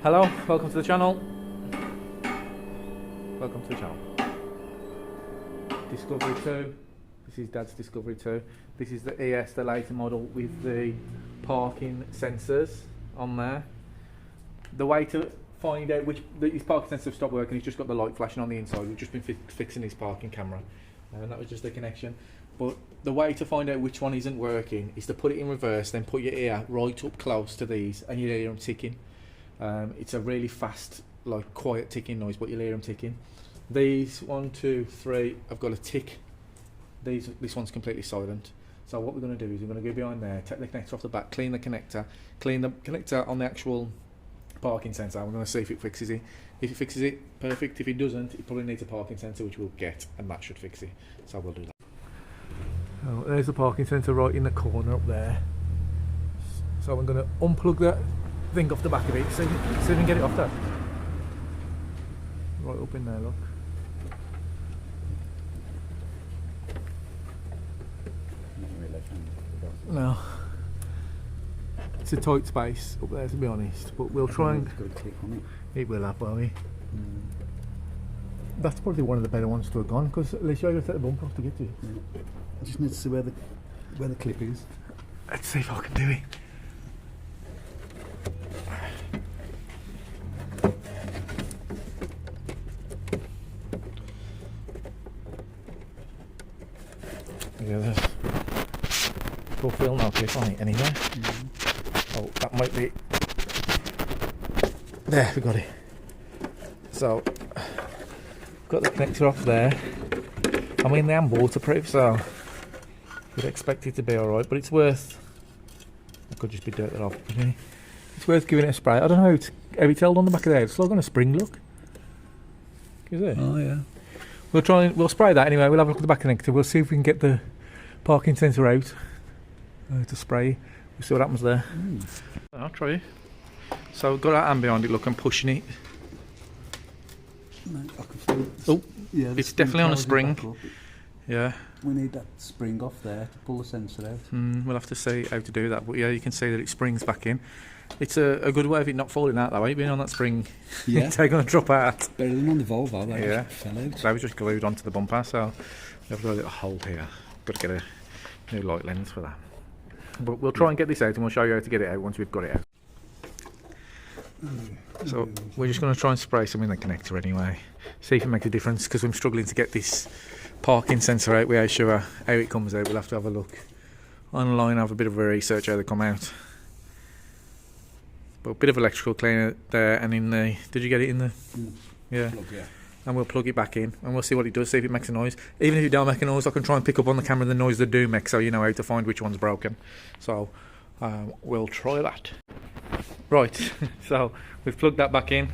Hello, welcome to the channel. Welcome to the channel. Discovery 2. This is Dad's Discovery 2. This is the ES, the later model with the parking sensors on there. The way to find out which his parking sensors have stopped working, he's just got the light flashing on the inside. We've just been fixing his parking camera, and that was just the connection. But the way to find out which one isn't working is to put it in reverse, then put your ear right up close to these, and you hear them ticking. It's a really fast, like quiet ticking noise, but you'll hear them ticking. These 1, 2, 3 have got a tick. This one's completely silent. So what we're going to do is we're going to go behind there, take the connector off the back, clean the connector on the actual parking sensor. We're going to see if it fixes it. If it fixes it, perfect. If it doesn't, it probably needs a parking sensor, which we'll get, and that should fix it. So we'll do that. Oh, there's the parking sensor right in the corner up there. So I'm going to unplug that thing off the back of it, see if we can get it off there. Right up in there, look. No, it's a tight space up there, to be honest, but we'll try and... Got a click on it. It will have, won't it? That's probably one of the better ones to have gone, because at least you're going to take the bumper off to get to it. Yeah. I just need to see where the clip is. Let's see if I can do it. Yeah, there's still no clip on it anywhere. Oh, that might be... There, we got it. So, got the connector off there. I mean, they are waterproof, so you'd expect it to be alright, but it's worth... It could just be dirt off. It's worth giving it a spray. I don't know how it's held on the back of there. It's like on a spring, look. Is it? Oh yeah. We'll spray that anyway. We'll have a look at the back connector. We'll see if we can get the parking sensor out to spray. We'll see what happens there. I'll try it. So we've got our hand behind it, look, I'm pushing it. No, I can feel it. Oh, yeah, it's definitely on a spring. Yeah. We need that spring off there to pull the sensor out. We'll have to see how to do that, but yeah, you can see that it springs back in. It's a good way of it not falling out that way, being on that spring. Yeah. It's going to drop out. Better than on the Volvo, that Yeah. fell out. So I was just glued onto the bumper, so we've got a little hole here. Got to get a new light lens for that. But we'll try and get this out, and we'll show you how to get it out once we've got it out. So we're just going to try and spray some in the connector anyway, see if it makes a difference, because I'm struggling to get this parking sensor out. We ain't sure how it comes out. We'll have to have a look online, have a bit of a research how they come out. But a bit of electrical cleaner there, and in the... Did you get it in the... Yeah. Plug, yeah. And we'll plug it back in, and we'll see what it does, see if it makes a noise. Even if it don't make a noise, I can try and pick up on the camera the noise they do make, so you know how to find which one's broken. So we'll try that. Right, so we've plugged that back in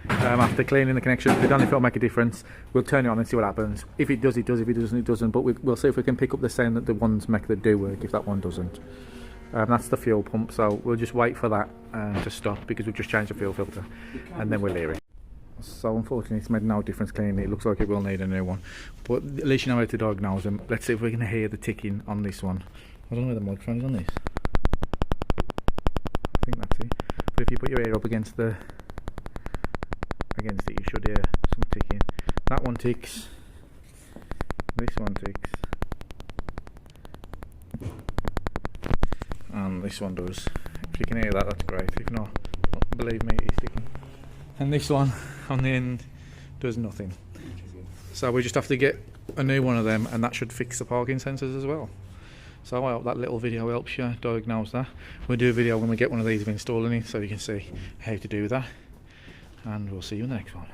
after cleaning the connection. We don't know if it'll make a difference. We'll turn it on and see what happens. If it does, it does. If it doesn't, it doesn't. But we'll see if we can pick up the sound that the ones make that do work, if that one doesn't. That's the fuel pump, so we'll just wait for that to stop, because we've just changed the fuel filter, and then we'll hear it. So unfortunately it's made no difference cleaning it. It looks like it will need a new one, but at least you know how to diagnose them. Let's see if we can hear the ticking on this one. I don't know where the microphone is on this. I think that's it. But if you put your ear up against it, you should hear some ticking. That one ticks. This one ticks. And this one does. If you can hear that, that's great. If not, believe me, it's ticking. And this one on the end does nothing. So we just have to get a new one of them, and that should fix the parking sensors as well. So I hope that little video helps you diagnose that. We'll do a video when we get one of these of installing it, so you can see how to do that. And we'll see you in the next one.